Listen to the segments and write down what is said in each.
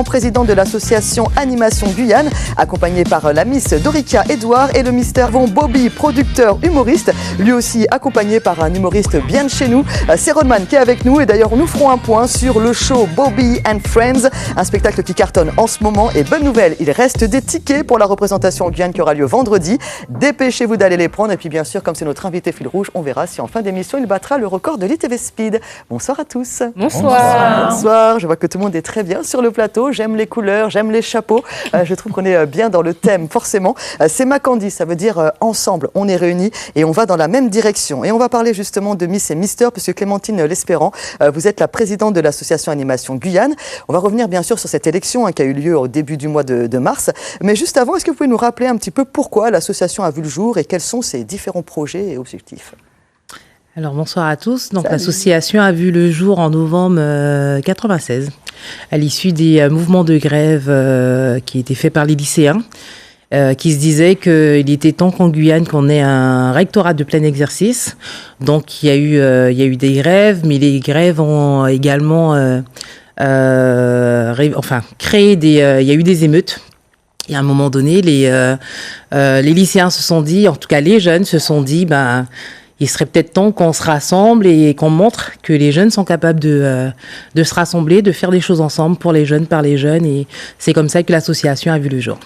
Président de l'association Animation Guyane, accompagné par la Miss Dorica Edouard et le Mister Von Bobby, producteur humoriste, lui aussi accompagné par un humoriste bien de chez nous. C'est Rodman qui est avec nous et d'ailleurs nous ferons un point sur le show Bobby and Friends, un spectacle qui cartonne en ce moment et bonne nouvelle, il reste des tickets pour la représentation en Guyane qui aura lieu vendredi. Dépêchez-vous d'aller les prendre et puis bien sûr comme c'est notre invité fil rouge, on verra si en fin d'émission il battra le record de l'ITV Speed. Bonsoir à tous. Bonsoir. Bonsoir, je vois que tout le monde est très bien sur le plateau. J'aime les couleurs, j'aime les chapeaux. Je trouve qu'on est bien dans le thème, forcément. C'est Macandi, ça veut dire ensemble, on est réunis et on va dans la même direction. Et on va parler justement de Miss et Mister, puisque Clémentine L'Espérant, vous êtes la présidente de l'association Animation Guyane. On va revenir bien sûr sur cette élection qui a eu lieu au début du mois de mars. Mais juste avant, est-ce que vous pouvez nous rappeler un petit peu pourquoi l'association a vu le jour et quels sont ses différents projets et objectifs ? Alors bonsoir à tous. Donc Salut. L'association a vu le jour en novembre 96, à l'issue des mouvements de grève qui étaient faits par les lycéens, qui se disaient qu'il était temps qu'en Guyane qu'on ait un rectorat de plein exercice. Donc il y a eu des grèves, mais les grèves ont également créé il y a eu des émeutes. Et à un moment donné, les lycéens se sont dit, en tout cas les jeunes se sont dit, il serait peut-être temps qu'on se rassemble et qu'on montre que les jeunes sont capables de se rassembler, de faire des choses ensemble pour les jeunes, par les jeunes. Et c'est comme ça que l'association a vu le jour.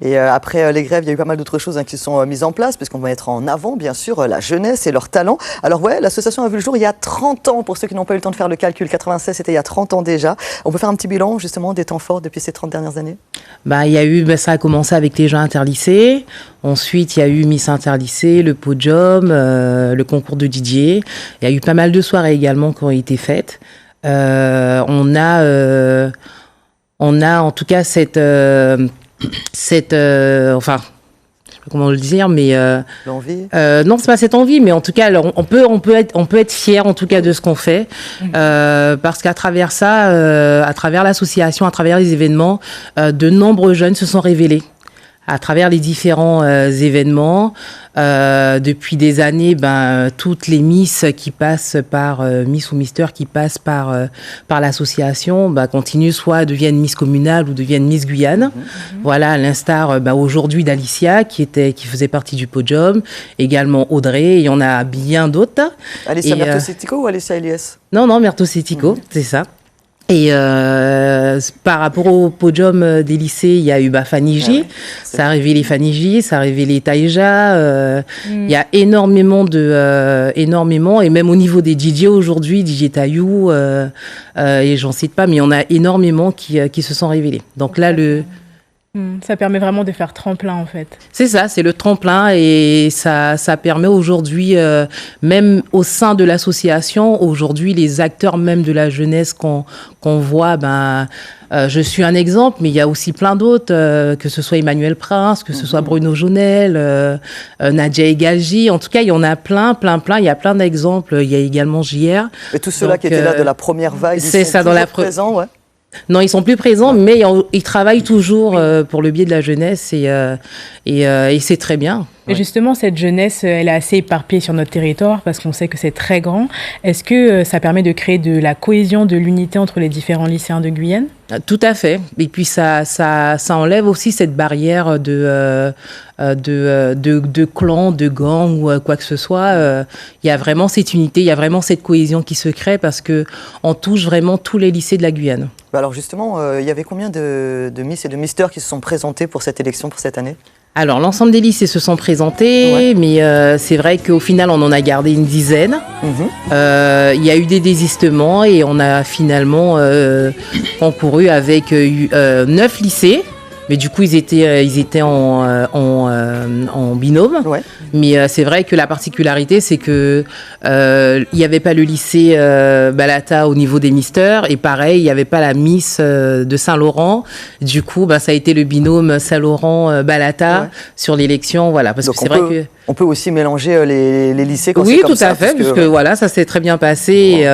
Et après les grèves, il y a eu pas mal d'autres choses qui sont mises en place, puisqu'on va mettre en avant, bien sûr, la jeunesse et leurs talents. Alors ouais, l'association a vu le jour il y a 30 ans, pour ceux qui n'ont pas eu le temps de faire le calcul. 96, c'était il y a 30 ans déjà. On peut faire un petit bilan, justement, des temps forts depuis ces 30 dernières années ? Ça a commencé avec les jeux interlycées. Ensuite, il y a eu Miss Interlycée, le podium, le concours de Didier. Il y a eu pas mal de soirées également qui ont été faites. On a en tout cas je sais pas comment le dire, mais l'envie. Non, c'est pas cette envie, mais en tout cas, alors, on peut être fier en tout cas de ce qu'on fait, parce qu'à travers ça, à travers l'association, à travers les événements, de nombreux jeunes se sont révélés. À travers les différents événements, depuis des années, toutes les Miss qui passent par Miss ou Mister qui passent par l'association, continuent soit deviennent Miss communale ou deviennent Miss Guyane. Voilà, à l'instar aujourd'hui d'Alicia qui faisait partie du podium, également Audrey, et il y en a bien d'autres. Alicia Mertosetico ou Alicia Elias ? Non, Mertosetico, c'est ça. Et par rapport au podium des lycées, il y a eu Fanny J, ça a révélé Fanny J, ça a révélé Taïja, il y a énormément, et même au niveau des DJ aujourd'hui, DJ Taïou, et j'en cite pas, mais il y en a énormément qui se sont révélés. Donc là, ça permet vraiment de faire tremplin en fait. C'est ça, c'est le tremplin et ça permet aujourd'hui, même au sein de l'association, aujourd'hui les acteurs même de la jeunesse qu'on voit, je suis un exemple, mais il y a aussi plein d'autres, que ce soit Emmanuel Prince, que ce soit Bruno Jonel, Nadia Egalji, en tout cas il y en a plein, il y a plein d'exemples, il y a également JR. Et tous ceux-là qui étaient là de la première vague, c'est ça, dans la présents, ouais. Non, ils sont plus présents, mais ils travaillent toujours pour le biais de la jeunesse et c'est très bien. Et justement, cette jeunesse, elle est assez éparpillée sur notre territoire parce qu'on sait que c'est très grand. Est-ce que ça permet de créer de la cohésion, de l'unité entre les différents lycéens de Guyane ? Tout à fait. Et puis ça enlève aussi cette barrière de clans, de gangs ou quoi que ce soit. Il y a vraiment cette unité, il y a vraiment cette cohésion qui se crée parce que on touche vraiment tous les lycées de la Guyane. Alors justement, il y avait combien de Miss et de Mister qui se sont présentés pour cette élection, pour cette année ? Alors, l'ensemble des lycées se sont présentés, mais c'est vrai qu'au final, on en a gardé une dizaine. Il y a eu des désistements et on a finalement concouru avec 9 lycées. Mais du coup, ils étaient en binôme. Ouais. Mais c'est vrai que la particularité, c'est que il n'y avait pas le lycée Balata au niveau des misters. Et pareil, il n'y avait pas la Miss de Saint-Laurent. Du coup, ça a été le binôme Saint-Laurent-Balata sur l'élection. Voilà, parce donc que c'est vrai que... On peut aussi mélanger les lycées quand oui, c'est comme ça. Oui, tout à fait, puisque voilà, ça s'est très bien passé.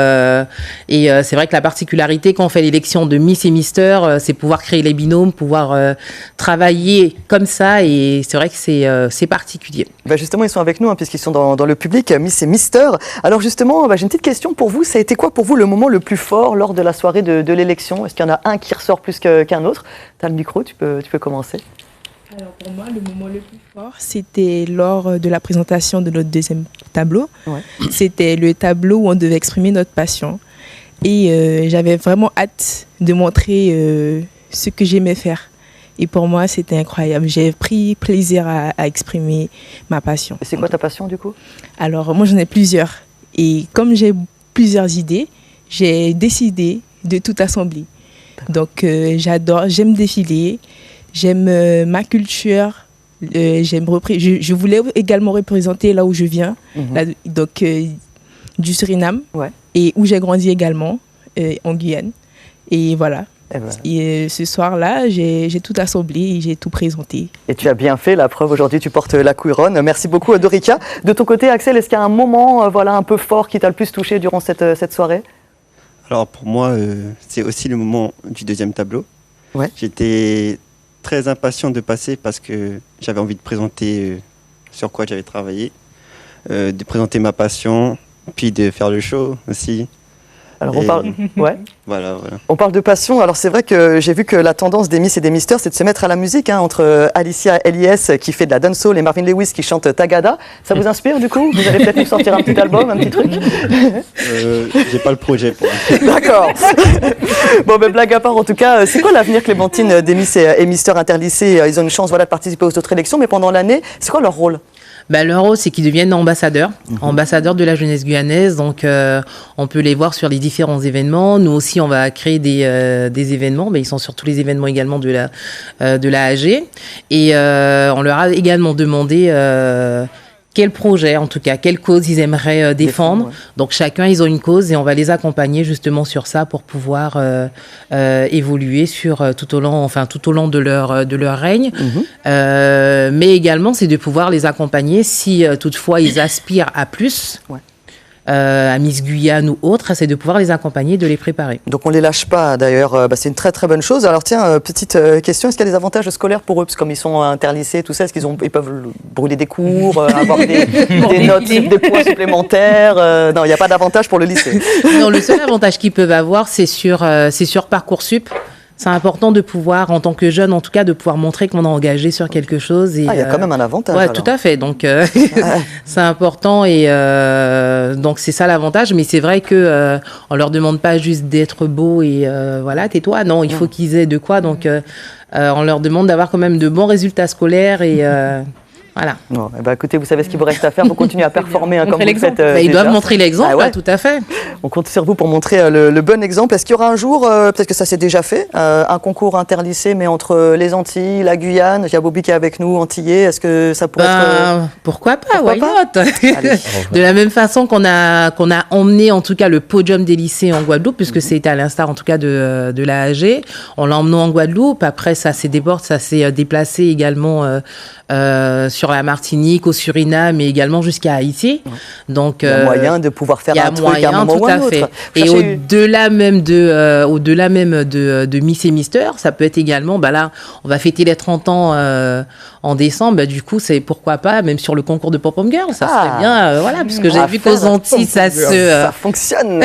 Et c'est vrai que la particularité quand on fait l'élection de Miss et Mister, c'est pouvoir créer les binômes, pouvoir travailler comme ça. Et c'est vrai que c'est particulier. Justement, ils sont avec nous, puisqu'ils sont dans le public, Miss et Mister. Alors justement, j'ai une petite question pour vous. Ça a été quoi pour vous le moment le plus fort lors de la soirée de l'élection? Est-ce qu'il y en a un qui ressort plus qu'un autre? Tu as le micro, tu peux commencer. Alors pour moi, le moment le plus fort, c'était lors de la présentation de notre deuxième tableau. Ouais. C'était le tableau où on devait exprimer notre passion. Et j'avais vraiment hâte de montrer ce que j'aimais faire. Et pour moi, c'était incroyable. J'ai pris plaisir à exprimer ma passion. Et c'est quoi ta passion du coup? Alors moi, j'en ai plusieurs. Et comme j'ai plusieurs idées, j'ai décidé de tout assembler. Donc j'aime défiler. J'aime ma culture, je voulais également représenter là où je viens, donc du Suriname, et où j'ai grandi également, en Guyane. Et voilà. Et ce soir-là, j'ai tout assemblé et j'ai tout présenté. Et tu as bien fait, la preuve, aujourd'hui tu portes la couronne. Merci beaucoup Dorica. De ton côté, Axel, est-ce qu'il y a un moment un peu fort qui t'a le plus touché durant cette soirée? Alors pour moi, c'est aussi le moment du deuxième tableau. Ouais. J'étais très impatient de passer parce que j'avais envie de présenter sur quoi j'avais travaillé, de présenter ma passion, puis de faire le show aussi. Alors on parle, voilà. On parle de passion. Alors c'est vrai que j'ai vu que la tendance des Miss et des Misters, c'est de se mettre à la musique, entre Alicia Eliès qui fait de la dancehall et Marvin Lewis qui chante Tagada. Ça vous inspire du coup? Vous allez peut-être nous sortir un petit album, un petit truc? J'ai pas le projet pour l'instant. D'accord. Bon, blague à part, en tout cas, c'est quoi l'avenir, Clémentine, des Miss et Misters interlycées? Ils ont une chance de participer aux autres élections, mais pendant l'année, c'est quoi leur rôle? Leur rôle, c'est qu'ils deviennent ambassadeurs de la jeunesse guyanaise. Donc, on peut les voir sur les différents événements. Nous aussi, on va créer des événements. Ils sont sur tous les événements également de la AG. Et on leur a également demandé quel projet, en tout cas, quelle cause ils aimeraient défendre. Donc, chacun, ils ont une cause et on va les accompagner justement sur ça pour pouvoir évoluer tout au long de leur règne. Mais également, c'est de pouvoir les accompagner si toutefois ils aspirent à plus. À Miss Guyane ou autre, c'est de pouvoir les accompagner, de les préparer. Donc on ne les lâche pas d'ailleurs, c'est une très très bonne chose. Alors tiens, petite question, est-ce qu'il y a des avantages scolaires pour eux? Parce que comme ils sont interlycées, tout ça, est-ce qu'ils peuvent brûler des cours, avoir des notes, des points supplémentaires? Non, il n'y a pas d'avantage pour le lycée. Non, le seul avantage qu'ils peuvent avoir, c'est sur Parcoursup. C'est important de pouvoir, en tant que jeune, en tout cas, de pouvoir montrer qu'on est engagé sur quelque chose. Il y a quand même un avantage. Oui, tout à fait. Donc, c'est important et donc c'est ça l'avantage. Mais c'est vrai que on leur demande pas juste d'être beau et tais-toi. Non, il faut qu'ils aient de quoi. Donc, on leur demande d'avoir quand même de bons résultats scolaires et voilà. Bon, écoutez, vous savez ce qu'il vous reste à faire. Vous continuez à performer comme vous le faites. Ils doivent montrer l'exemple, tout à fait. On compte sur vous pour montrer le bon exemple. Est-ce qu'il y aura un jour, peut-être que ça s'est déjà fait, un concours interlycée, mais entre les Antilles, la Guyane? Il y a Bobby qui est avec nous, antillais. Est-ce que ça pourrait être... Pourquoi pas, why not? De la même façon qu'on a emmené, en tout cas, le podium des lycées en Guadeloupe, puisque c'était à l'instar, en tout cas, de la AG. On l'a emmené en Guadeloupe. Après, ça s'est déplacé également sur la Martinique, au Suriname et également jusqu'à Haïti. Donc, il y a moyen de pouvoir faire un truc à un moment ou à un autre. Et au-delà même de Miss et Mister, ça peut être également, là, on va fêter les 30 ans en décembre. Du coup, c'est pourquoi pas, même sur le concours de Pom-Pom Girl, ça serait bien, puisque j'ai vu qu'aux Antilles, ça fonctionne.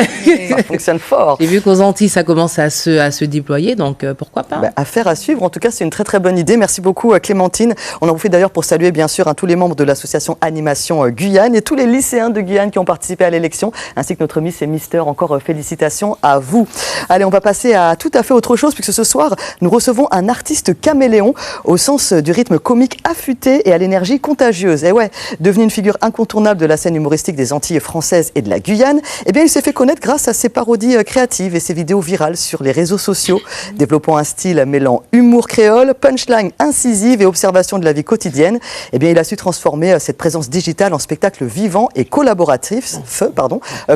Ça fonctionne fort. J'ai vu qu'aux Antilles, ça commence à se déployer, donc pourquoi pas. Affaire à suivre. En tout cas, c'est une très très bonne idée. Merci beaucoup, Clémentine. On en profite d'ailleurs pour saluer bien sûr tous les membres de l'association Animation Guyane et tous les lycéens de Guyane qui ont participé à l'élection, ainsi que notre Miss et Mister. Encore félicitations à vous. Allez, on va passer à tout à fait autre chose, puisque ce soir, nous recevons un artiste caméléon au sens du rythme comique affûté et à l'énergie contagieuse. Et devenu une figure incontournable de la scène humoristique des Antilles françaises et de la Guyane, il s'est fait connaître grâce à ses parodies créatives et ses vidéos virales sur les réseaux sociaux, développant un style mêlant humour créole, punchline incisive et observation de la vie quotidienne. Il a su transformer cette présence digitale en spectacle vivant et collaboratif,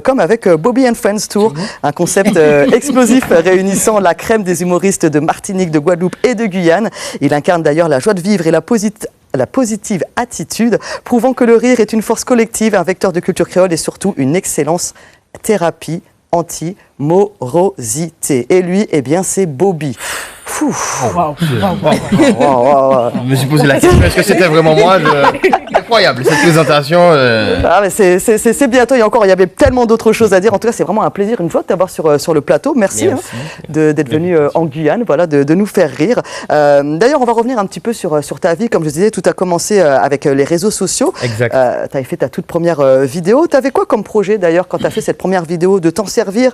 comme avec Bobby and Friends Tour, un concept explosif réunissant la crème des humoristes de Martinique, de Guadeloupe et de Guyane. Il incarne d'ailleurs la joie de vivre et la la positive attitude, prouvant que le rire est une force collective, un vecteur de culture créole et surtout une excellence thérapie anti-morosité. Et lui, eh bien, c'est Bobby. Je me suis posé la question, est-ce que c'était vraiment moi? Incroyable, cette présentation. Ah, mais c'est bien, toi, il y avait tellement d'autres choses à dire. En tout cas, c'est vraiment un plaisir, une joie de t'avoir sur le plateau. Merci d'être venu en Guyane, voilà, de nous faire rire. D'ailleurs, on va revenir un petit peu sur ta vie. Comme je disais, tout a commencé avec les réseaux sociaux. Exact. Tu avais fait ta toute première vidéo. Tu avais quoi comme projet, d'ailleurs, quand tu as fait cette première vidéo, de t'en servir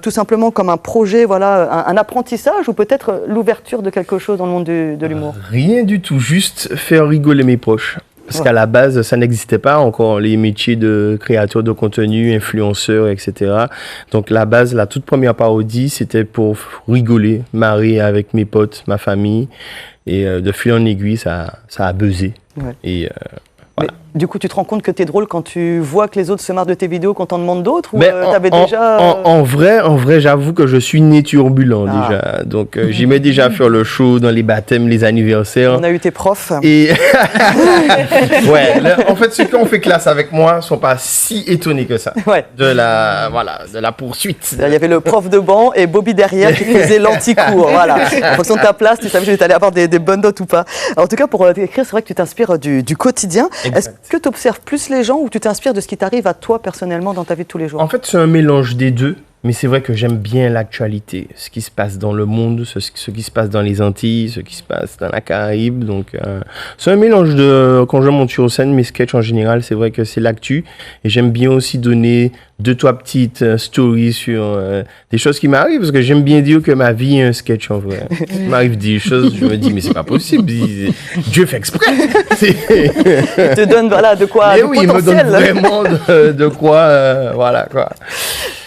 tout simplement comme un projet, voilà, un apprentissage ou peut-être l'ouverture de quelque chose dans le monde de l'humour? Rien du tout, juste faire rigoler mes proches. Parce qu'à la base, ça n'existait pas encore, les métiers de créateur de contenu, influenceur, etc. Donc la base, la toute première parodie, c'était pour rigoler, marrer avec mes potes, ma famille. Et de fil en aiguille, ça a buzzé. Ouais. Et voilà. Mais, du coup, tu te rends compte que t'es drôle quand tu vois que les autres se marrent de tes vidéos, quand t'en demandes d'autres, ou t'avais déjà... En vrai, j'avoue que je suis né turbulent déjà. Donc, j'aimais déjà faire le show dans les baptêmes, les anniversaires. On a eu tes profs. Et ouais, en fait, ceux qui ont fait classe avec moi sont pas si étonnés que ça. Ouais. De la poursuite. Il y avait le prof de banc et Bobby derrière qui faisait l'anti-cours. Voilà. En fonction de ta place, tu savais que tu allais avoir des bonnes notes ou pas. En tout cas, pour écrire, c'est vrai que tu t'inspires du quotidien. Exact. Est-ce que tu observes plus les gens ou tu t'inspires de ce qui t'arrive à toi personnellement dans ta vie de tous les jours? En fait, c'est un mélange des deux. Mais c'est vrai que j'aime bien l'actualité, ce qui se passe dans le monde, ce qui se passe dans les Antilles, ce qui se passe dans la Caraïbe. Donc, c'est un mélange de... Quand je monte sur scène, mes sketchs en général, c'est vrai que c'est l'actu. Et j'aime bien aussi donner 2-3 petites stories sur des choses qui m'arrivent. Parce que j'aime bien dire que ma vie est un sketch en vrai. Il m'arrive des choses, je me dis, mais c'est pas possible. Dieu fait exprès. Il te donne, voilà, de quoi... Mais oui, il me donne vraiment de quoi... voilà, quoi.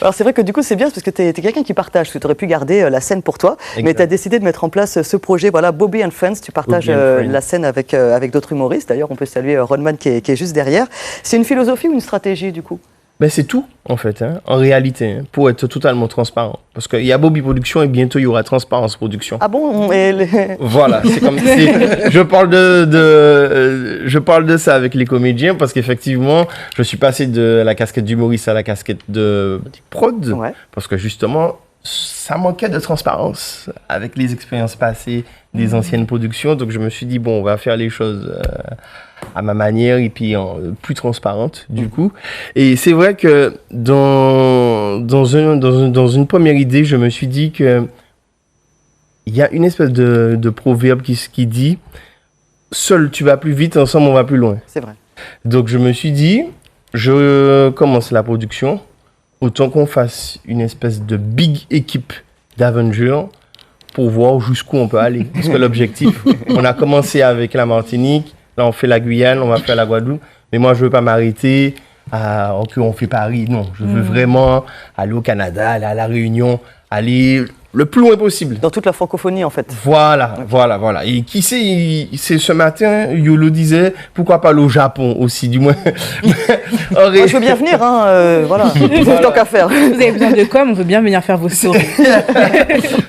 Alors c'est vrai que du coup c'est bien parce que tu es quelqu'un qui partage, parce que tu aurais pu garder la scène pour toi, exact. Mais tu as décidé de mettre en place ce projet, voilà, Bobby and Friends, tu partages la scène avec d'autres humoristes, d'ailleurs on peut saluer Rodman qui est juste derrière. C'est une philosophie ou une stratégie du coup? Ben c'est tout, en fait, en réalité, pour être totalement transparent. Parce qu'il y a Bobby Production et bientôt il y aura Transparence Production. Ah bon? Voilà, c'est comme je parle de ça avec les comédiens parce qu'effectivement, je suis passé de la casquette d'humoriste à la casquette de prod. Ouais. Parce que justement, ça manquait de transparence avec les expériences passées des anciennes productions. Donc je me suis dit, bon, on va faire les choses... à ma manière et puis plus transparente du coup. Et c'est vrai que dans une première idée, je me suis dit que il y a une espèce de proverbe qui dit « Seul tu vas plus vite, ensemble on va plus loin ». C'est vrai. Donc je me suis dit, je commence la production, autant qu'on fasse une espèce de big équipe d'Avengers pour voir jusqu'où on peut aller. Parce que l'objectif, on a commencé avec la Martinique, là, on fait la Guyane, on va faire la Guadeloupe. Mais moi, je ne veux pas m'arrêter on fait Paris. Non, je veux vraiment aller au Canada, aller à La Réunion, aller le plus loin possible. Dans toute la francophonie, en fait. Voilà. Et qui sait, c'est ce matin, Yolo disait, pourquoi pas aller au Japon aussi, du moins. Moi, je veux bien venir, voilà. Tant qu'à faire. Vous avez besoin de com, on veut bien venir faire vos stories.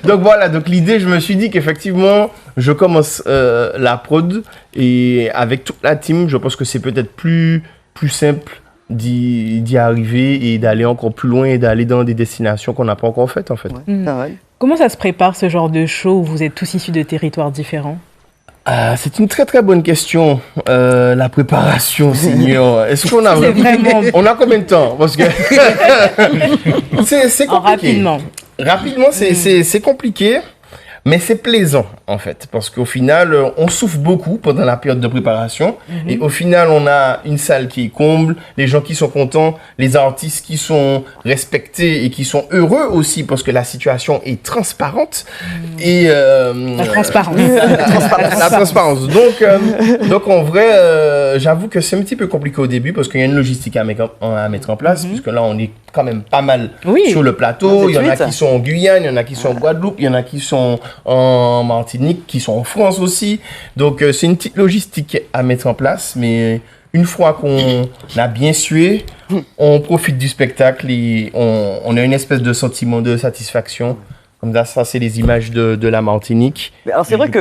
Donc voilà, l'idée, je me suis dit qu'effectivement, je commence la prod et avec toute la team, je pense que c'est peut-être plus simple d'y arriver et d'aller encore plus loin et d'aller dans des destinations qu'on n'a pas encore faites en fait. Ouais. Comment ça se prépare ce genre de show où vous êtes tous issus de territoires différents? C'est une très très bonne question. La préparation, Seigneur. Est-ce qu'on a vraiment... On a combien de temps? Parce que c'est compliqué. Rapidement, c'est compliqué. Mais c'est plaisant, en fait, parce qu'au final, on souffre beaucoup pendant la période de préparation. Et au final, on a une salle qui est comble, les gens qui sont contents, les artistes qui sont respectés et qui sont heureux aussi, parce que la situation est transparente. Et la transparence. La transparence. Donc, en vrai, j'avoue que c'est un petit peu compliqué au début, parce qu'il y a une logistique à mettre en place, puisque là, on est quand même pas mal sur le plateau. Il y en a qui sont en Guyane, il y en a qui sont en Guadeloupe, il y en a qui sont en Martinique, qui sont en France aussi. Donc, c'est une petite logistique à mettre en place. Mais une fois qu'on a bien sué, on profite du spectacle et on a une espèce de sentiment de satisfaction Comme ça, c'est les images de la Martinique. Mais alors c'est vrai que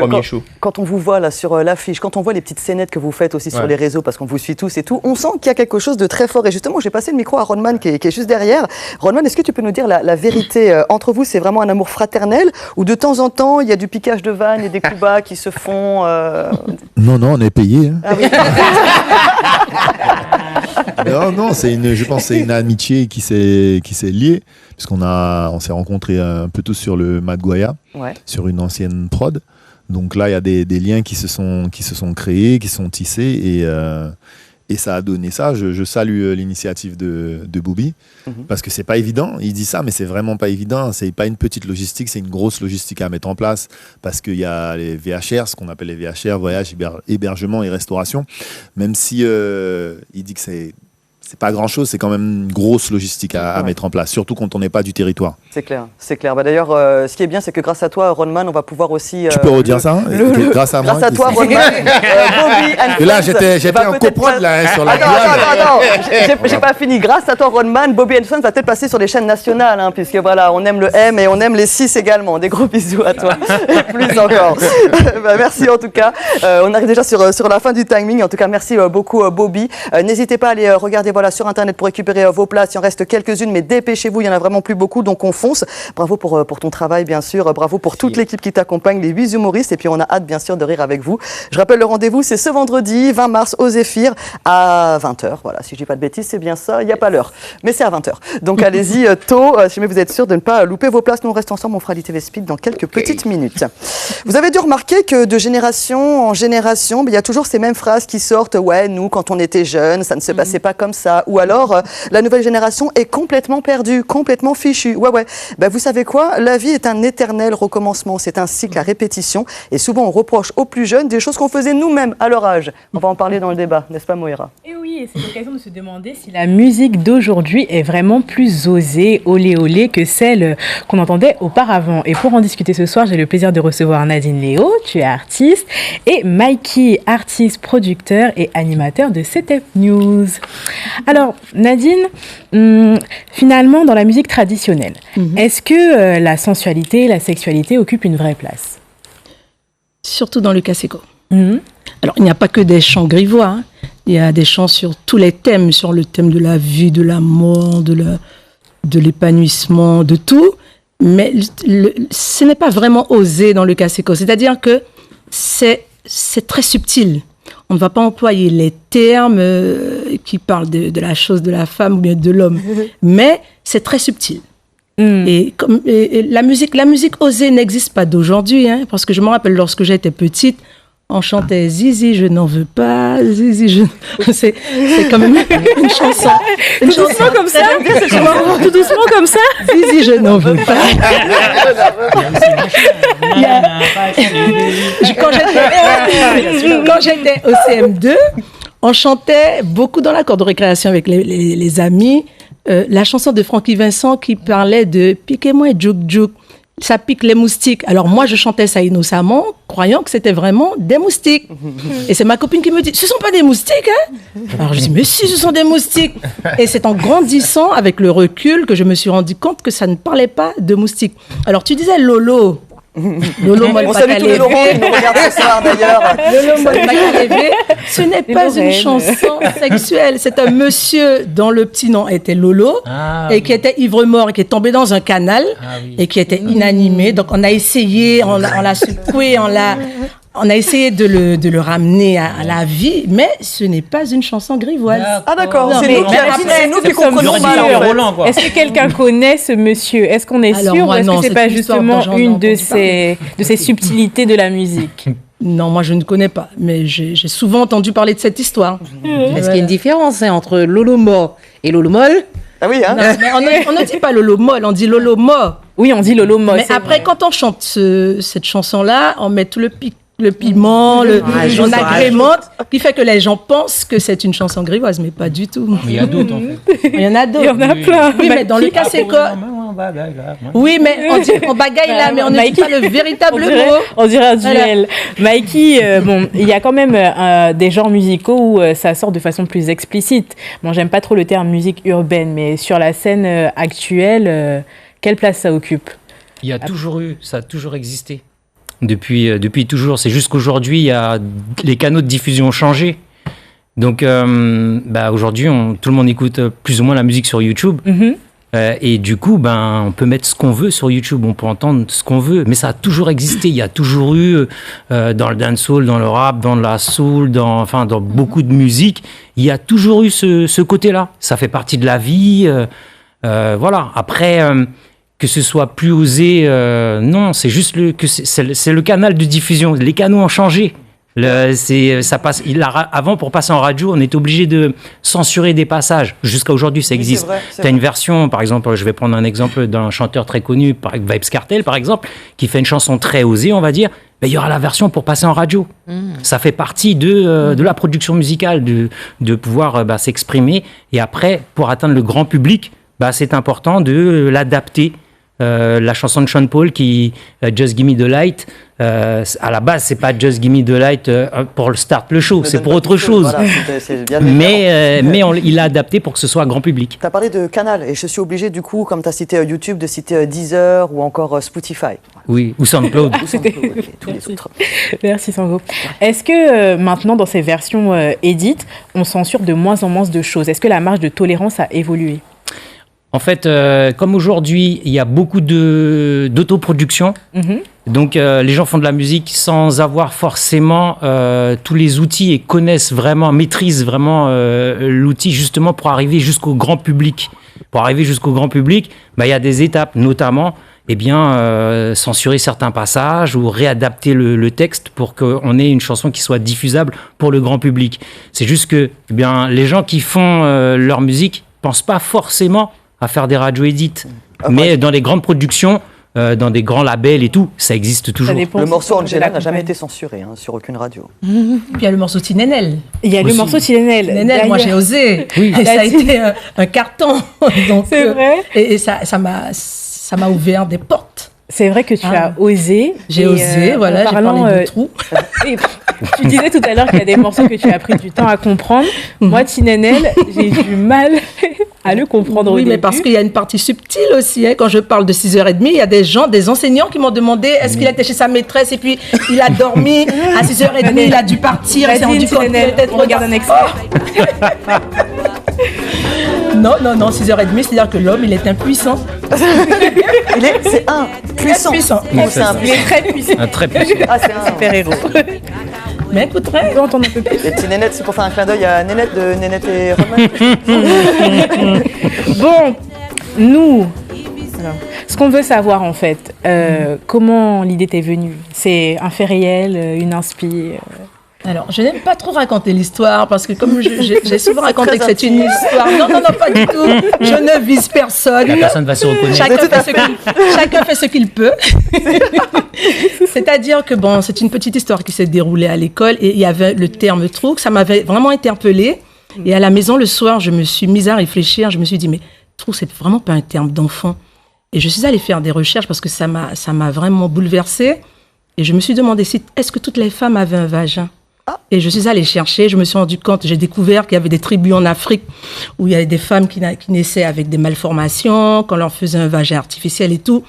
quand on vous voit là sur l'affiche, quand on voit les petites scénettes que vous faites aussi sur les réseaux, parce qu'on vous suit tous et tout, on sent qu'il y a quelque chose de très fort. Et justement, j'ai passé le micro à Ronman qui est juste derrière. Ronman, est-ce que tu peux nous dire la vérité entre vous? C'est vraiment un amour fraternel ou de temps en temps, il y a du piquage de vannes et des coups bas qui se font Non, on est payé. Hein. Ah oui. Non, je pense que c'est une amitié qui s'est liée, puisqu'on s'est rencontrés un peu tous sur le Mad Goya, sur une ancienne prod. Donc là, il y a des liens qui se sont créés, qui sont tissés, et ça a donné ça. Je salue l'initiative de Bobby, parce que c'est pas évident. Il dit ça, mais c'est vraiment pas évident. C'est pas une petite logistique, c'est une grosse logistique à mettre en place, parce qu'il y a les VHR, ce qu'on appelle les VHR, voyage, hébergement et restauration. Même si il dit que c'est pas grand-chose, c'est quand même une grosse logistique à mettre en place, surtout quand on n'est pas du territoire. C'est clair. Bah, d'ailleurs, ce qui est bien, c'est que grâce à toi, Ronman, on va pouvoir aussi... tu peux redire ça grâce à moi. Grâce à toi, Ronman, Bobby and Et là, j'étais en coprod sur la Attends, j'ai pas fini. Grâce à toi, Ronman, Bobby and Sons va peut-être passer sur les chaînes nationales, hein, puisque voilà, on aime le M et on aime les 6 également. Des gros bisous à toi. Plus encore. Merci en tout cas. On arrive déjà sur la fin du timing. En tout cas, merci beaucoup, Bobby. N'hésitez pas à aller regarder sur Internet pour récupérer vos places. Il en reste quelques-unes, mais dépêchez-vous, il n'y en a vraiment plus beaucoup, donc on fonce. Bravo pour ton travail, bien sûr. Bravo pour toute l'équipe qui t'accompagne, les 8 humoristes, et puis on a hâte, bien sûr, de rire avec vous. Je rappelle le rendez-vous, c'est ce vendredi 20 mars au Zéphyr à 20h. Voilà, si je dis pas de bêtises, c'est bien ça. Il n'y a pas l'heure, mais c'est à 20h. Donc allez-y tôt, si jamais vous êtes sûr de ne pas louper vos places. Nous, on reste ensemble, on fera l'ITV Speed dans quelques petites minutes. Vous avez dû remarquer que de génération en génération, il y a toujours ces mêmes phrases qui sortent. Ouais, nous, quand on était jeunes, ça ne se passait pas comme ça. Ou alors, la nouvelle génération est complètement perdue, complètement fichue. Ouais. Vous savez quoi? La vie est un éternel recommencement. C'est un cycle à répétition. Et souvent, on reproche aux plus jeunes des choses qu'on faisait nous-mêmes à leur âge. On va en parler dans le débat, n'est-ce pas, Moira? Et oui, et c'est l'occasion de se demander si la musique d'aujourd'hui est vraiment plus osée, olé, que celle qu'on entendait auparavant. Et pour en discuter ce soir, j'ai le plaisir de recevoir Nadine Léo, tu es artiste, et Mikey, artiste, producteur et animateur de CTF News. Alors, Nadine, finalement, dans la musique traditionnelle, est-ce que la sensualité, la sexualité occupent une vraie place? Surtout dans le Kaseko. Alors, il n'y a pas que des chants grivois. Hein. Il y a des chants sur tous les thèmes, sur le thème de la vie, de la mort, de l'épanouissement, de tout. Mais ce n'est pas vraiment osé dans le Kaseko. C'est-à-dire que c'est très subtil. On ne va pas employer les termes qui parlent de la chose de la femme ou bien de l'homme, mais c'est très subtil. Et la musique osée n'existe pas d'aujourd'hui, hein, parce que je me rappelle lorsque j'étais petite, on chantait Zizi, je n'en veux pas, Zizi, c'est quand même une chanson. Tout doucement comme ça. Tout doucement comme ça. Zizi, je n'en veux pas. Quand j'étais au CM2, on chantait beaucoup dans la cour de récréation avec les amis la chanson de Francky Vincent qui parlait de « Piquez-moi djouk djouk ». Ça pique les moustiques. Alors moi, je chantais ça innocemment, croyant que c'était vraiment des moustiques. Et c'est ma copine qui me dit, ce ne sont pas des moustiques, hein? Alors je dis, mais si, ce sont des moustiques. Et c'est en grandissant, avec le recul, que je me suis rendu compte que ça ne parlait pas de moustiques. Alors tu disais Lolo. Lolo on salue tous les Laurent qui nous regardent ce soir d'ailleurs. Lolo Molpakaleve, ce n'est pas une chanson sexuelle, c'est un monsieur dont le petit nom était Lolo et qui était ivre-mort et qui est tombé dans un canal et qui était inanimé. Donc on a essayé, on l'a secoué, on a essayé de le ramener à la vie, mais ce n'est pas une chanson grivoise. Ah d'accord, c'est nous qui comprenons mal. Est-ce que quelqu'un connaît ce monsieur? Est-ce qu'on est sûr ou est-ce que c'est pas justement une de ces subtilités de la musique? Non, moi je ne connais pas, mais j'ai souvent entendu parler de cette histoire. Est-ce qu'il y a une différence entre Lolo mort et Lolo molle? Ah oui, hein? Non, mais on ne dit pas Lolo molle, on dit Lolo mort. Oui, on dit Lolo molle. Mais après, quand on chante cette chanson-là, on met tout le piment, on agrémente, qui fait que les gens pensent que c'est une chanson grivoise, mais pas du tout. Il y a d'autres, en fait. Il y en a d'autres. Il y en a plein. Oui, mais dans le cas, c'est quoi? Oui, mais on dit on bagaille là, mais on ne dit pas le véritable mot. On dirait un duel. Mikey, il y a quand même des genres musicaux où ça sort de façon plus explicite. Bon, j'aime pas trop le terme musique urbaine, mais sur la scène actuelle, quelle place ça occupe? Il y a toujours eu, ça a toujours existé. Depuis toujours. C'est juste qu'aujourd'hui, les canaux de diffusion ont changé. Donc, aujourd'hui, tout le monde écoute plus ou moins la musique sur YouTube. Et du coup, on peut mettre ce qu'on veut sur YouTube, on peut entendre ce qu'on veut, mais ça a toujours existé. Il y a toujours eu, dans le dancehall, dans le rap, dans la soul, dans beaucoup de musique, il y a toujours eu ce côté-là. Ça fait partie de la vie. Voilà. Après, que ce soit plus osé, non, c'est juste c'est le canal de diffusion. Les canaux ont changé. Avant, pour passer en radio, on était obligé de censurer des passages. Jusqu'à aujourd'hui, ça existe. Tu as une version, par exemple, je vais prendre un exemple d'un chanteur très connu, Vybz Kartel, par exemple, qui fait une chanson très osée, on va dire. Il y aura la version pour passer en radio. Ça fait partie de la production musicale, de pouvoir s'exprimer. Et après, pour atteindre le grand public, c'est important de l'adapter. La chanson de Sean Paul qui Just Give Me the Light, à la base c'est pas Just Give Me the Light pour le start le show, c'est pour autre chose. Voilà, c'est bien mais il l'a adapté pour que ce soit grand public. Tu as parlé de Canal et je suis obligé du coup, comme tu as cité YouTube, de citer Deezer ou encore Spotify. Oui, ou SoundCloud. Tous les autres. Merci Sango. Est-ce que maintenant dans ces versions édites, on censure de moins en moins de choses? Est-ce que la marge de tolérance a évolué? En fait, comme aujourd'hui, il y a beaucoup d'autoproduction. Donc, les gens font de la musique sans avoir forcément tous les outils et maîtrisent vraiment l'outil justement pour arriver jusqu'au grand public. Pour arriver jusqu'au grand public, il y a des étapes, notamment censurer certains passages ou réadapter le texte pour qu'on ait une chanson qui soit diffusable pour le grand public. C'est juste que les gens qui font leur musique pensent pas forcément à faire des radio edits. Mais dans les grandes productions, dans des grands labels et tout, ça existe toujours. Le morceau Angela n'a jamais été censuré sur aucune radio. Puis il y a le morceau Tinenel. Il y a le morceau Tinenel. Moi j'ai osé. Oui. Et ça a été un carton. Donc, c'est vrai. Et ça m'a ouvert des portes. C'est vrai que tu as osé. J'ai osé, voilà, j'ai parlé de trou. Tu disais tout à l'heure qu'il y a des morceaux que tu as pris du temps à comprendre. Moi, Tinenel, j'ai eu du mal à le comprendre au début. Oui, mais parce qu'il y a une partie subtile aussi. Quand je parle de 6h30, il y a des enseignants qui m'ont demandé est-ce qu'il était chez sa maîtresse et puis il a dormi à 6h30, il a dû partir. Vas-y, Tinenel, on regarde un extrait. Non, 6h30, c'est-à-dire que l'homme, il est impuissant. C'est un puissant. Il est très puissant. Très puissant. C'est un super héros. Mais écouterait. On entend un peu plus. Les petits Nénettes, c'est pour faire un clin d'œil à Nénette de Nénette et Roman. Bon, nous, alors, ce qu'on veut savoir en fait, comment l'idée t'est venue? C'est un fait réel, une inspi Alors, je n'aime pas trop raconter l'histoire parce que comme j'ai souvent raconté que c'est une histoire. Non, pas du tout. Je ne vise personne. La personne va se reconnaître. Chacun fait ce qu'il peut. C'est-à-dire que c'est une petite histoire qui s'est déroulée à l'école et il y avait le terme trouk. Ça m'avait vraiment interpellée. Et à la maison, le soir, je me suis mise à réfléchir. Je me suis dit, mais trouk, c'est vraiment pas un terme d'enfant. Et je suis allée faire des recherches parce que ça m'a vraiment bouleversée. Et je me suis demandé est-ce que toutes les femmes avaient un vagin? Et je suis allée chercher, je me suis rendu compte, j'ai découvert qu'il y avait des tribus en Afrique où il y avait des femmes qui naissaient avec des malformations, qu'on leur faisait un vagin artificiel et tout.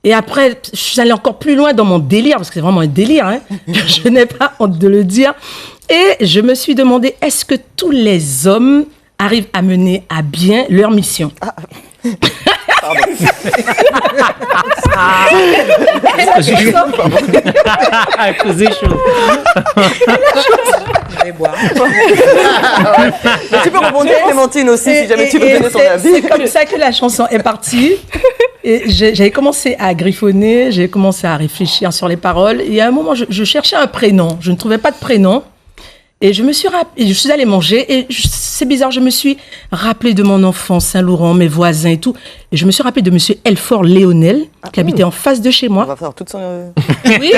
Et après, je suis allée encore plus loin dans mon délire, parce que c'est vraiment un délire, je n'ai pas honte de le dire. Et je me suis demandé, est-ce que tous les hommes arrivent à mener à bien leur mission? Faisait chaud. Je vais boire. Tu peux rebondir, Clémentine aussi, si jamais tu veux donner ton avis. C'est comme ça que la chanson est partie. Et j'avais commencé à griffonner, j'ai commencé à réfléchir sur les paroles. Et à un moment, je cherchais un prénom. Je ne trouvais pas de prénom. Et je suis allée manger et c'est bizarre, je me suis rappelée de mon enfance, Saint-Laurent, mes voisins et tout. Et je me suis rappelée de monsieur Elfort Léonel, qui habitait en face de chez moi. On va faire toute son... Oui.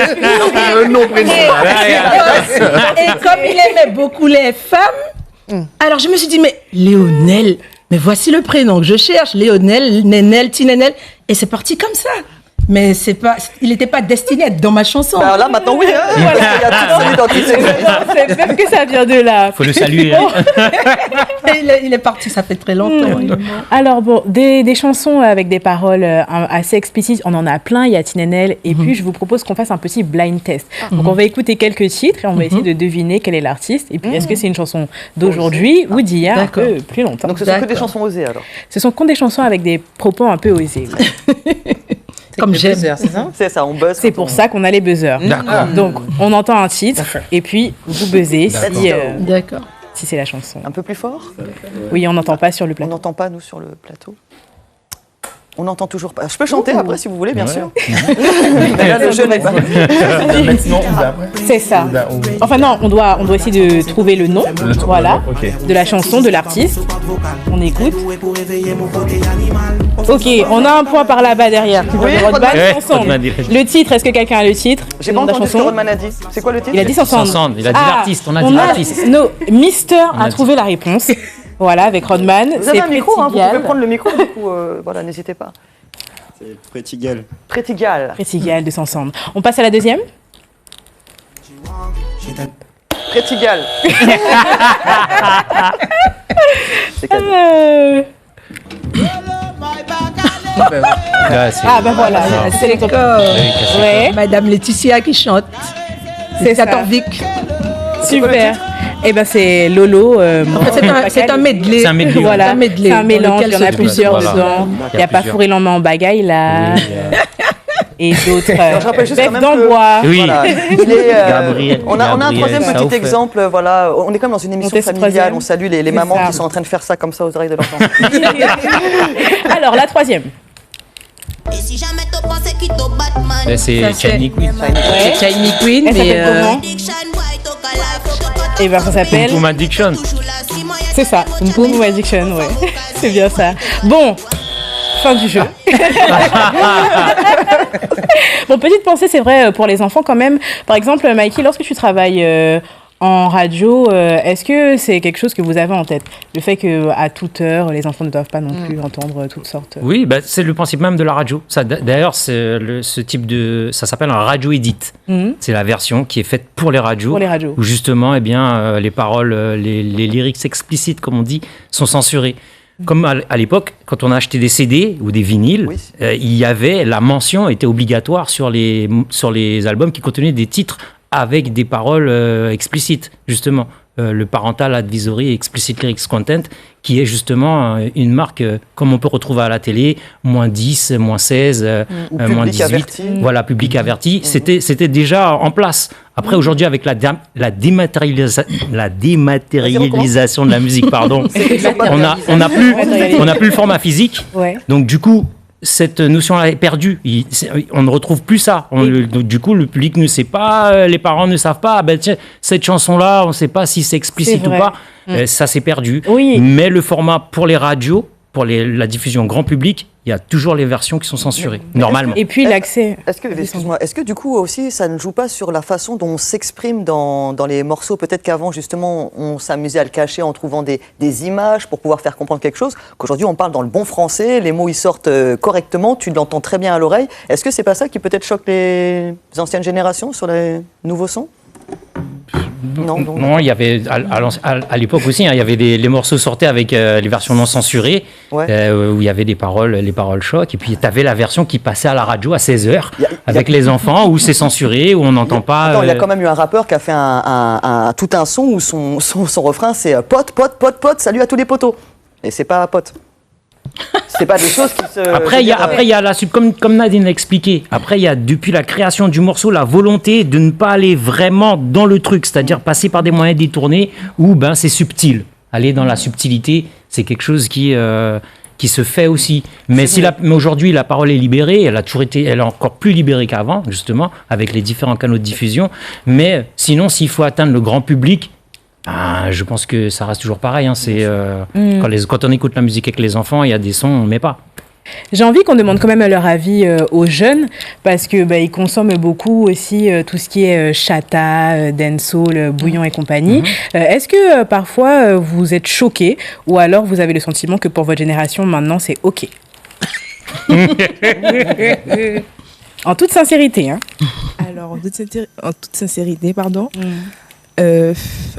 Non, prénom. Et comme il aimait beaucoup les femmes, alors je me suis dit, mais Léonel, mais voici le prénom que je cherche. Léonel, Nénel, Tinenel. Et c'est parti comme ça. Mais il n'était pas destiné à être dans ma chanson. Bah là, maintenant, oui. Il y a toute son identité. C'est même que ça vient de là. Faut le saluer. Il est parti, ça fait très longtemps. Alors bon, des chansons avec des paroles assez explicites, on en a plein, il y a Tinenel, et puis je vous propose qu'on fasse un petit blind test. Donc on va écouter quelques titres et on va essayer de deviner quel est l'artiste, et puis est-ce que c'est une chanson d'aujourd'hui ou d'il y a un peu plus longtemps. Donc ce sont que des chansons osées alors. Ce sont que des chansons avec des propos un peu osés. Comme j'aime. C'est ça. C'est ça, on buzz. C'est pour ça qu'on a les buzzers. Donc on entend un titre et puis vous buzzez si c'est la chanson. Un peu plus fort. Oui, on n'entend pas sur le plateau. On n'entend pas nous sur le plateau. On n'entend toujours pas. Je peux chanter après si vous voulez, bien sûr. Mais là, le jeu n'est pas. C'est ça. Enfin non, on doit essayer de trouver le nom, voilà, de la chanson, de l'artiste. On écoute. Ok, on a un point par là-bas derrière. Rodman, le titre, est-ce que quelqu'un a le titre? J'ai pas entendu ce que Rodman a dit. C'est quoi le titre? Il a dit Sansande. Il a dit l'artiste. On a dit l'artiste. Mister a trouvé la réponse. Voilà, avec Rodman. Vous avez un micro, vous pouvez prendre le micro, du coup, voilà, n'hésitez pas. C'est Pretty Girl. Pretty Girl. Pretty Girl de Sansande. On passe à la deuxième. Pretty Girl. C'est cadeau. Bah voilà, c'est les copains. Ouais. Madame Laetitia qui chante. C'est ça. Super. Eh ben c'est Lolo. C'est un medley. C'est un medley. Voilà, c'est un mélange. Il y en a se plusieurs dedans. Il n'y a pas Fourré l'en en bagaille là. Et d'autres. Je rappelle juste quand même d'Amboise. Oui. Voilà. Gabriel, on a un troisième ça petit ouvre. exemple. Voilà, on est comme dans une émission familiale. On salue les mamans qui sont en train de faire ça comme ça aux oreilles de leurs enfants. Alors la troisième. C'est Shiny Queen. C'est Shiny Queen. Elle s'appelle comment? Et ben ça s'appelle. Boom Addiction. C'est ça, une Boom Addiction, ouais. C'est bien ça. Bon, fin du jeu. Bon, petite pensée, c'est vrai, pour les enfants quand même. Par exemple, Mikey, lorsque tu travailles en radio, est-ce que c'est quelque chose que vous avez en tête? Le fait qu'à toute heure, les enfants ne doivent pas non plus entendre toutes sortes. Oui, bah, c'est le principe même de la radio. Ça, d'ailleurs, ce type de... Ça s'appelle un radio edit. C'est la version qui est faite pour les radios. Pour les radios. Où justement, eh bien, les paroles, les lyrics explicites, comme on dit, sont censurés. Comme à l'époque, quand on achetait des CD ou des vinyles, il y avait... La mention était obligatoire sur les albums qui contenaient des titres avec des paroles explicites, justement. Le Parental Advisory Explicit Lyrics Content, qui est justement une marque comme on peut retrouver à la télé, -10, -16, -18. Averti. Voilà, public averti. C'était déjà en place. Après, aujourd'hui, avec la dématérialisation de la musique, pardon, on n'a plus le format physique. Ouais. Donc, du coup, cette notion-là est perdue. On ne retrouve plus ça. Du coup, le public ne sait pas, les parents ne savent pas. Ben, tiens, cette chanson-là, on ne sait pas si c'est explicite ou pas. Ça s'est perdu. Oui. Mais le format pour les radios, pour la diffusion grand public, il y a toujours les versions qui sont censurées, normalement. Et puis l'accès. Est-ce que du coup aussi ça ne joue pas sur la façon dont on s'exprime dans les morceaux? Peut-être qu'avant justement on s'amusait à le cacher en trouvant des images pour pouvoir faire comprendre quelque chose, qu'aujourd'hui on parle dans le bon français, les mots ils sortent correctement, tu l'entends très bien à l'oreille. Est-ce que c'est pas ça qui peut-être choque les anciennes générations sur les nouveaux sons? Non, il y avait à l'époque aussi, il y avait les morceaux sortaient avec les versions non censurées, où il y avait les paroles choc, et puis tu avais la version qui passait à la radio à 16h avec les enfants, où c'est censuré, où on n'entend pas. Il y a quand même eu un rappeur qui a fait tout un son où son refrain c'est pote, salut à tous les potos. Et c'est pas pote. C'est pas des choses qui se... Après, il y a comme Nadine l'a expliqué, après, il y a depuis la création du morceau, la volonté de ne pas aller vraiment dans le truc, c'est-à-dire passer par des moyens détournés où c'est subtil. Aller dans la subtilité, c'est quelque chose qui se fait aussi. Mais aujourd'hui, la parole est libérée, elle est encore plus libérée qu'avant, justement, avec les différents canaux de diffusion. Mais sinon, s'il faut atteindre le grand public, je pense que ça reste toujours pareil. Quand on écoute la musique avec les enfants, il y a des sons, on ne met pas. J'ai envie qu'on demande quand même leur avis aux jeunes, parce que ils consomment beaucoup aussi tout ce qui est chata, dancehall, bouillon et compagnie. Est-ce que parfois vous êtes choqués, ou alors vous avez le sentiment que pour votre génération maintenant c'est ok? En toute sincérité, hein. Alors, en toute sincérité,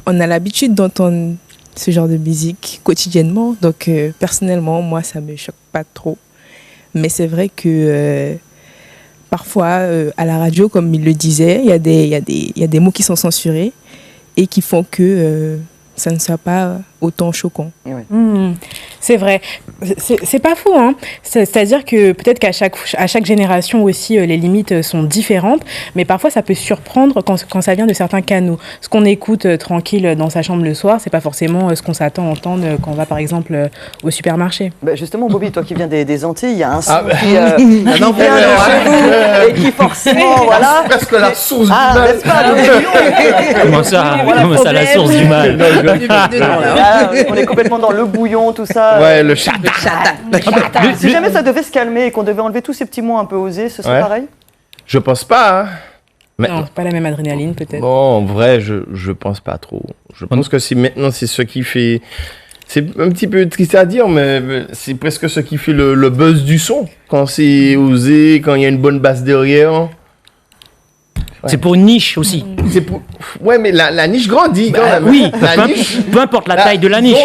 on a l'habitude d'entendre ce genre de musique quotidiennement. Donc, personnellement, moi, ça me choque pas trop. Mais c'est vrai que parfois, à la radio, comme il le disait, il y a des mots qui sont censurés et qui font que ça ne soit pas autant choquant. C'est vrai. C'est pas faux, hein. C'est-à-dire que peut-être qu'à chaque génération aussi, les limites sont différentes, mais parfois ça peut surprendre quand ça vient de certains canaux. Ce qu'on écoute tranquille dans sa chambre le soir, c'est pas forcément ce qu'on s'attend à entendre quand on va par exemple au supermarché. Justement, Bobby, toi qui viens des Antilles, il y a un son qui vient de chez vous et qui forcément, voilà. C'est presque la source du mal. N'est-ce pas, Comment ça, la source du mal? On est complètement dans le bouillon, tout ça. Ouais, le chat. Si jamais ça devait se calmer et qu'on devait enlever tous ces petits mots un peu osés, ce serait pareil? Je pense pas. Non, pas la même adrénaline peut-être. Bon, en vrai, je pense pas trop. Je pense que maintenant, c'est ce qui fait... C'est un petit peu triste à dire, mais c'est presque ce qui fait le buzz du son. Quand c'est osé, quand il y a une bonne basse derrière... C'est pour une niche aussi. Ouais, mais la niche grandit quand même. Oui, peu importe la taille de la niche.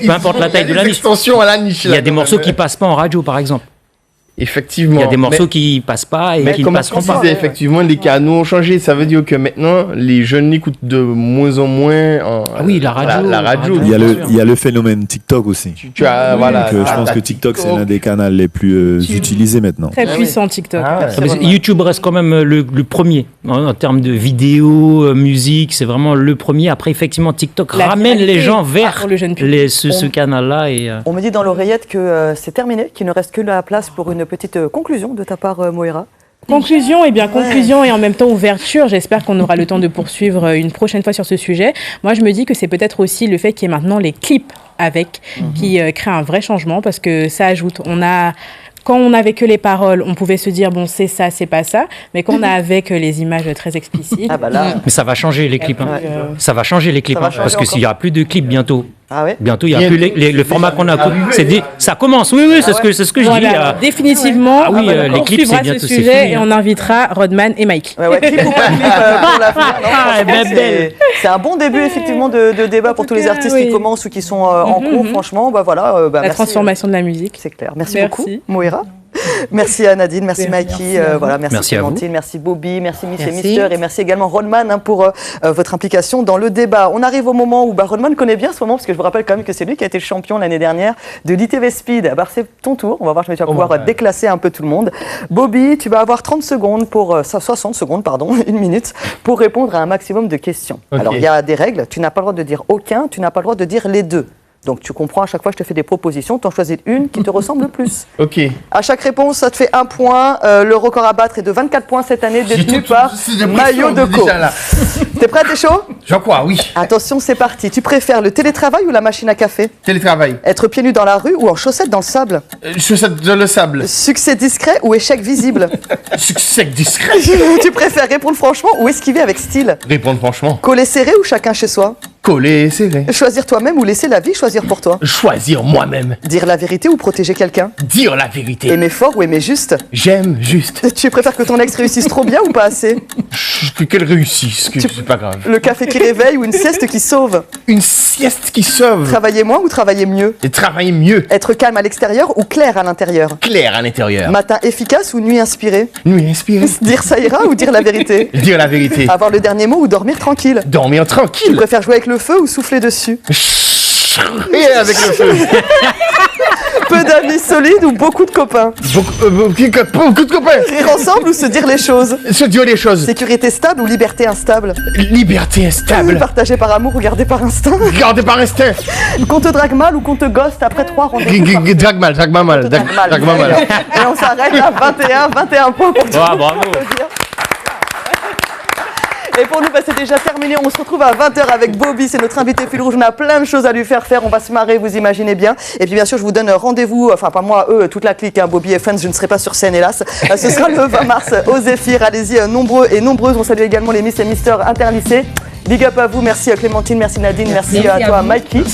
Peu importe la taille de la niche. Extension à la niche. Il y a des morceaux qui passent pas en radio, par exemple. Effectivement. Il y a des morceaux qui passent pas et qui ne passeront pas. Effectivement, les canaux ont changé. Ça veut dire que maintenant, les jeunes l'écoutent de moins en moins. La radio. Il y a le phénomène TikTok aussi. Je pense que TikTok, c'est l'un des canaux les plus utilisés maintenant. Très puissant, TikTok. YouTube reste quand même le premier en termes de vidéos, musique. C'est vraiment le premier. Après, effectivement, TikTok ramène les gens vers ce canal-là. On me dit dans l'oreillette que c'est terminé, qu'il ne reste que la place pour une petite conclusion de ta part, Moira. Conclusion et en même temps ouverture. J'espère qu'on aura le temps de poursuivre une prochaine fois sur ce sujet. Moi, je me dis que c'est peut-être aussi le fait qu'il y ait maintenant les clips qui créent un vrai changement parce que ça ajoute. Quand on n'avait que les paroles, on pouvait se dire bon c'est ça, c'est pas ça. Mais quand on a avec les images très explicites, mais ça va changer les clips. Ça va changer les clips parce que s'il y aura plus de clips bientôt. Bientôt, il n'y a plus le format qu'on a. Ça commence. Oui, c'est ce que je dis. Définitivement, les clips, c'est bientôt ce sujet et on invitera Rodman et Mike. Clip ou pas clip pour l'avenir. C'est un bon début effectivement de débat pour tous les artistes qui commencent ou qui sont en cours. Franchement, la transformation de la musique. C'est clair. Merci beaucoup, Moira. Merci à Nadine, merci Mikey, merci Clémentine, merci Bobby, merci Miss et Mister et merci également Rodman pour votre implication dans le débat. On arrive au moment où Rodman connaît bien ce moment parce que je vous rappelle quand même que c'est lui qui a été champion l'année dernière de l'ITV Speed. C'est ton tour, on va voir si tu vas pouvoir déclasser un peu tout le monde. Bobby, tu vas avoir 60 secondes, une minute, pour répondre à un maximum de questions. Alors il y a des règles, tu n'as pas le droit de dire aucun, tu n'as pas le droit de dire les deux. Donc tu comprends, à chaque fois je te fais des propositions, tu en choisis une qui te ressemble le plus. Ok. À chaque réponse, ça te fait 1 point. Le record à battre est de 24 points cette année, détenu par Maillot de Co. T'es prêt, t'es chaud? Je crois, oui. Attention, c'est parti. Tu préfères le télétravail ou la machine à café? Télétravail. Être pieds nus dans la rue ou en chaussettes dans le sable? Chaussettes dans le sable. Succès discret ou échec visible? Succès discret. Tu préfères répondre franchement ou esquiver avec style? Répondre franchement. Coller serré ou chacun chez soi? Coller serré. Choisir toi-même ou laisser la vie choisir pour toi? Choisir moi-même. Dire la vérité ou protéger quelqu'un? Dire la vérité. Aimer fort ou aimer juste? J'aime juste. Tu préfères que ton ex réussisse trop bien ou pas assez? Qu'elle réussisse, c'est pas grave. Le café qui réveille ou une sieste qui sauve? Une sieste qui sauve. Travailler moins ou travailler mieux? Et travailler mieux. Être calme à l'extérieur ou clair à l'intérieur? Clair à l'intérieur. Matin efficace ou nuit inspirée? Nuit inspirée. Dire ça ira ou dire la vérité? Dire la vérité. Avoir le dernier mot ou dormir tranquille? Dormir tranquille. Tu préfères jouer avec le feu ou souffler dessus? Et avec le feu. Peu d'amis solides ou beaucoup de copains? Beaucoup de copains. Rire ensemble ou se dire les choses? Se dire les choses. Sécurité stable ou liberté instable? Liberté instable. Partagé par amour ou gardé par instinct? Gardé par instinct. Qu'on te drague mal ou qu'on te ghost après 3 rendez-vous? Drague mal. Et on s'arrête à 21 points pour toi. Bravo. Et pour nous, c'est déjà terminé. On se retrouve à 20h avec Bobby. C'est notre invité fil rouge. On a plein de choses à lui faire. On va se marrer, vous imaginez bien. Et puis, bien sûr, je vous donne rendez-vous. Enfin, pas moi, toute la clique, Bobby et Friends. Je ne serai pas sur scène, hélas. Ce sera le 20 mars au Zéphyr. Allez-y, nombreux et nombreuses. On salue également les Miss et Mister interlycées. Big up à vous. Merci Clémentine, merci Nadine, merci à toi, Mikey.